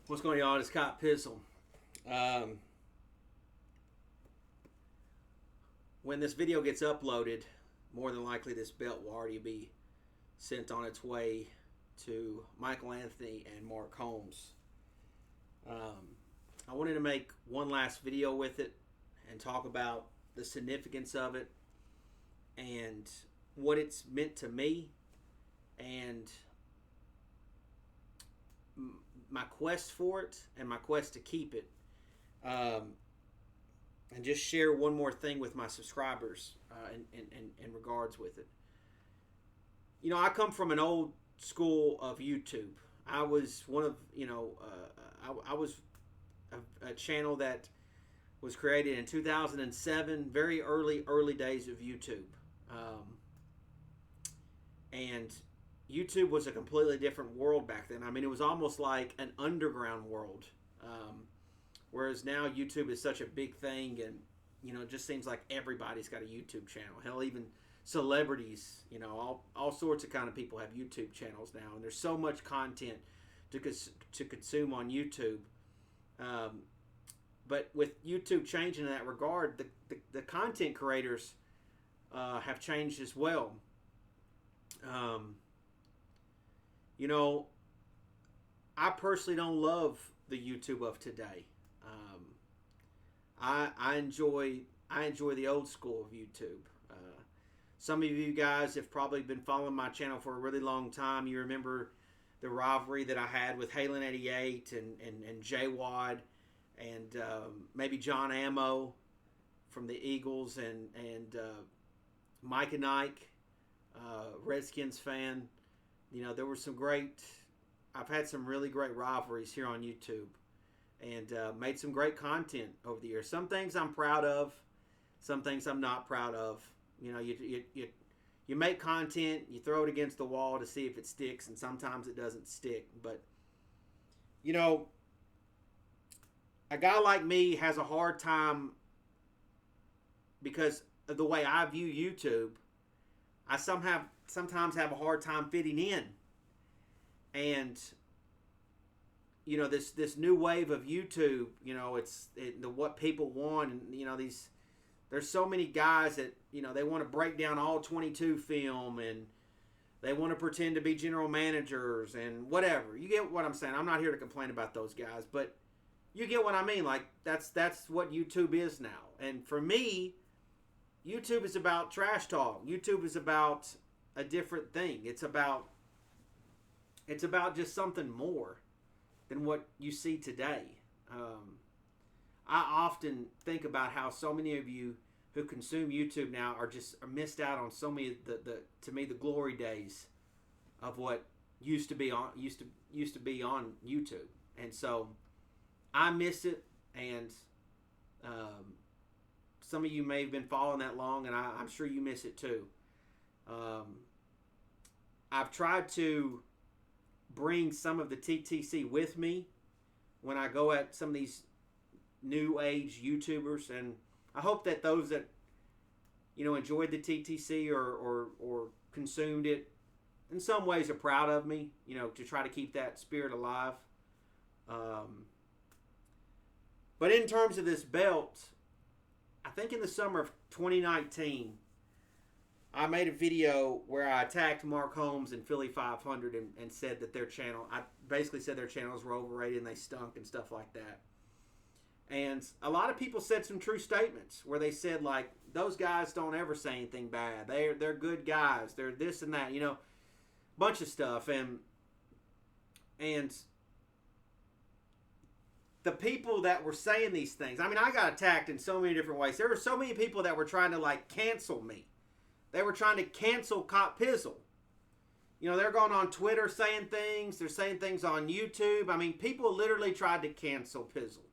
What's going on? It's Cop Pizzle. When this video gets uploaded, more than likely this belt will already be sent on its way to Michael Anthony and Mark Holmes. I wanted to make one last video with it and talk about the significance of it and what it's meant to me and my quest for it and my quest to keep it, and just share one more thing with my subscribers in regards with it. You know, I come from an old school of YouTube. I was one of, I was a channel that was created in 2007, very early days of YouTube. And YouTube was a completely different world back then. I mean, it was almost like an underground world. Whereas now YouTube is such a big thing, and, it just seems like everybody's got a YouTube channel. Hell, even celebrities, all sorts of kind of people have YouTube channels now, and there's so much content to consume on YouTube. But with YouTube changing in that regard, the content creators have changed as well. I personally don't love the YouTube of today. I enjoy the old school of YouTube. Some of you guys have probably been following my channel for a really long time. You remember the rivalry that I had with Halen 88 and J Wad and maybe John Ammo from the Eagles and Mike and Ike, Redskins fan. There were I've had some really great rivalries here on YouTube, and made some great content over the years. Some things I'm proud of, some things I'm not proud of. You make content, you throw it against the wall to see if it sticks, and sometimes it doesn't stick. But, a guy like me has a hard time because of the way I view YouTube. I sometimes have a hard time fitting in. And, this new wave of YouTube, what people want, and, there's so many guys that, they want to break down all 22 film, and they want to pretend to be general managers and whatever. You get what I'm saying? I'm not here to complain about those guys, but you get what I mean. Like, that's what YouTube is now. And for me, YouTube is about trash talk. YouTube is about a different thing. It's about just something more than what you see today. I often think about how so many of you who consume YouTube now are missed out on so many the glory days of what used to be on YouTube. And so I miss it, and some of you may have been following that long, and I'm sure you miss it too. I've tried to bring some of the TTC with me when I go at some of these new age YouTubers, and I hope that those that enjoyed the TTC or consumed it in some ways are proud of me, to try to keep that spirit alive. But in terms of this belt, I think in the summer of 2019, I made a video where I attacked Mark Holmes and Philly 500 and said that I basically said their channels were overrated and they stunk and stuff like that. And a lot of people said some true statements where they said, like, those guys don't ever say anything bad. They're good guys. They're this and that, bunch of stuff. And the people that were saying these things, I mean, I got attacked in so many different ways. There were so many people that were trying to, cancel me. They were trying to cancel Cop Pizzle. They're going on Twitter saying things. They're saying things on YouTube. I mean, people literally tried to cancel Pizzle.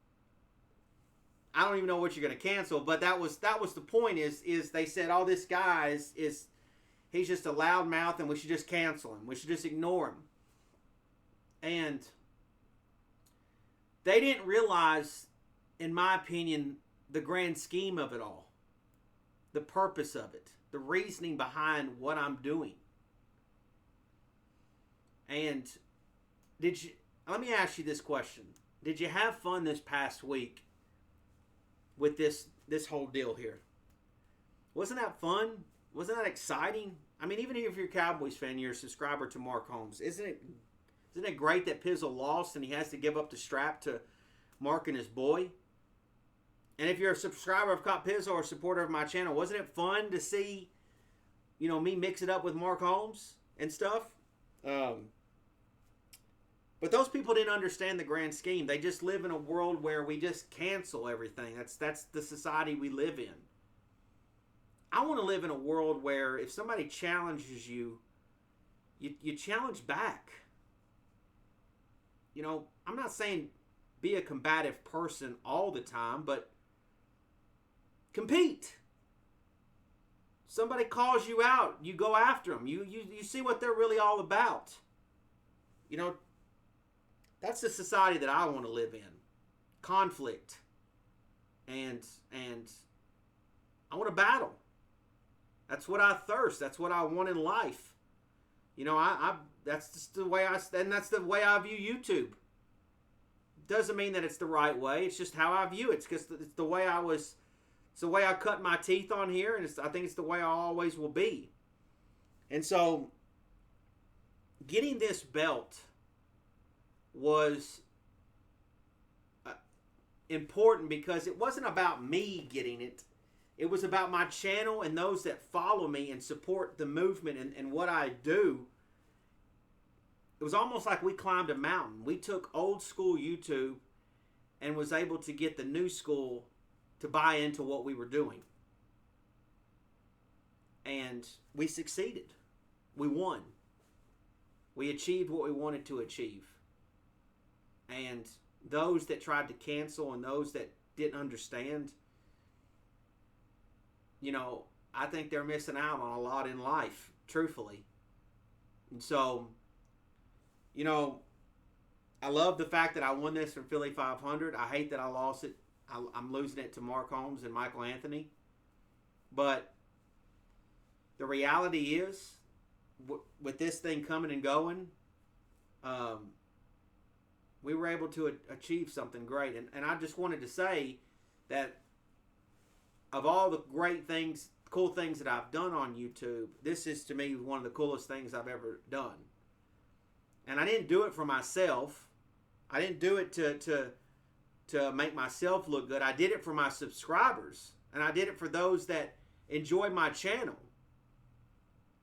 I don't even know what you're going to cancel, but that was the point. Is they said, "Oh, this guy he's just a loudmouth, and we should just cancel him. We should just ignore him." And they didn't realize, in my opinion, the grand scheme of it all, the purpose of it, the reasoning behind what I'm doing. And let me ask you this question. did you have fun this past week with this whole deal here? Wasn't that fun? Wasn't that exciting? I mean, even if you're a Cowboys fan, you're a subscriber to Mark Holmes. Isn't it great that Pizzle lost and he has to give up the strap to Mark and his boy? And if you're a subscriber of Cop Pizzle or a supporter of my channel, wasn't it fun to see, me mix it up with Mark Holmes and stuff? But those people didn't understand the grand scheme. They just live in a world where we just cancel everything. That's the society we live in. I want to live in a world where if somebody challenges you, you challenge back. I'm not saying be a combative person all the time, but compete. Somebody calls you out, you go after them. You see what they're really all about. That's the society that I want to live in. Conflict. And I want to battle. That's what I thirst. That's what I want in life. That's just the way that's the way I view YouTube. Doesn't mean that it's the right way. It's just how I view it. It's because it's the way it's the way I cut my teeth on here, and I think it's the way I always will be. And so, getting this belt was important because it wasn't about me getting it. It was about my channel and those that follow me and support the movement and what I do. It was almost like we climbed a mountain. We took old school YouTube and was able to get the new school to buy into what we were doing. And we succeeded. We won. We achieved what we wanted to achieve. And those that tried to cancel and those that didn't understand, I think they're missing out on a lot in life, truthfully. And so, I love the fact that I won this from Philly 500. I hate that I lost it. I'm losing it to Mark Holmes and Michael Anthony. But the reality is, with this thing coming and going, we were able to achieve something great. And I just wanted to say that of all the great things, cool things that I've done on YouTube, this is to me one of the coolest things I've ever done. And I didn't do it for myself. I didn't do it to make myself look good. I did it for my subscribers. And I did it for those that enjoy my channel.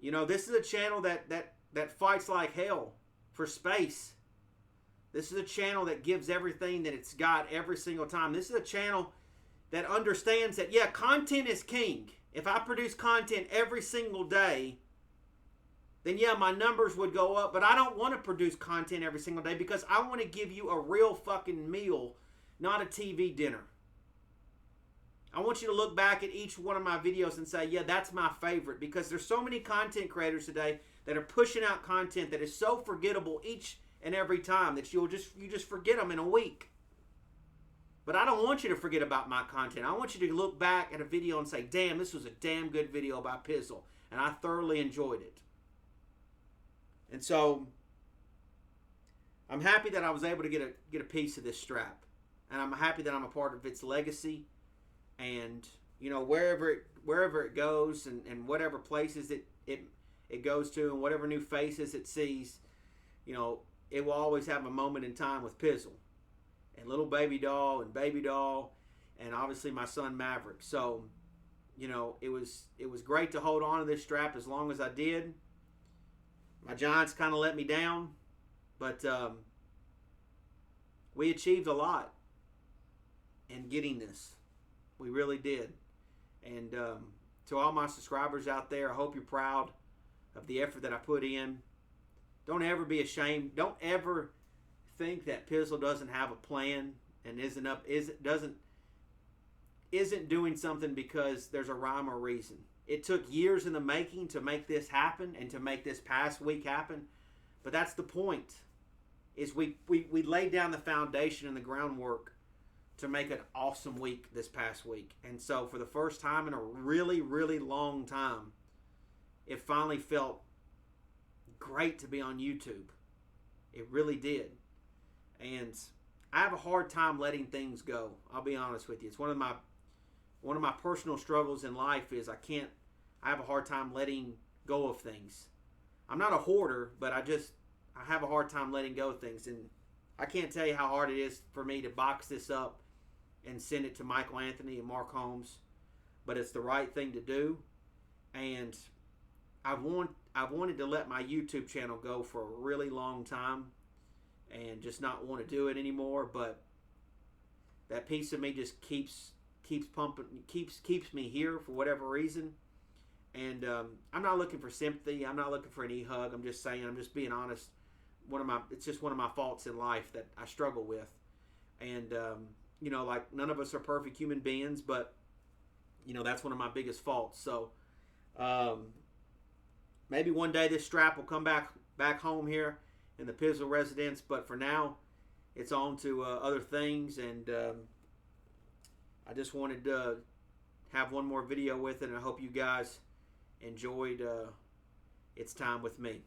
This is a channel that fights like hell for space. This is a channel that gives everything that it's got every single time. This is a channel that understands that, yeah, content is king. If I produce content every single day, then yeah, my numbers would go up. But I don't want to produce content every single day because I want to give you a real fucking meal, not a TV dinner. I want you to look back at each one of my videos and say, yeah, that's my favorite. Because there's so many content creators today that are pushing out content that is so forgettable each and every time that you just forget them in a week. But I don't want you to forget about my content. I want you to look back at a video and say, damn, this was a damn good video by Pizzle. And I thoroughly enjoyed it. And so, I'm happy that I was able to get a piece of this strap. And I'm happy that I'm a part of its legacy. And, wherever it goes and whatever places it goes to and whatever new faces it sees, it will always have a moment in time with Pizzle. And little baby doll and obviously my son Maverick. So, it was great to hold on to this strap as long as I did. My Giants kind of let me down, but we achieved a lot in getting this. We really did. And to all my subscribers out there, I hope you're proud of the effort that I put in. Don't ever be ashamed. Don't ever think that Pizzle doesn't have a plan and isn't doing something because there's a rhyme or reason. It took years in the making to make this happen and to make this past week happen. But that's the point. Is we laid down the foundation and the groundwork to make an awesome week this past week. And so for the first time in a really, really long time, it finally felt great to be on YouTube. It really did. And I have a hard time letting things go. I'll be honest with you. It's one of my personal struggles in life is I have a hard time letting go of things. I'm not a hoarder, but I have a hard time letting go of things, and I can't tell you how hard it is for me to box this up and send it to Michael Anthony and Mark Holmes, but it's the right thing to do. And I've wanted to let my YouTube channel go for a really long time and just not want to do it anymore, but that piece of me just keeps pumping, keeps me here for whatever reason. And I'm not looking for sympathy. I'm not looking for an e-hug. I'm just saying, I'm just being honest. It's just one of my faults in life that I struggle with. And, like none of us are perfect human beings, but, that's one of my biggest faults. So maybe one day this strap will come back home here in the Pizzle residence. But for now, it's on to other things. And I just wanted to have one more video with it. And I hope you guys enjoyed its time with me.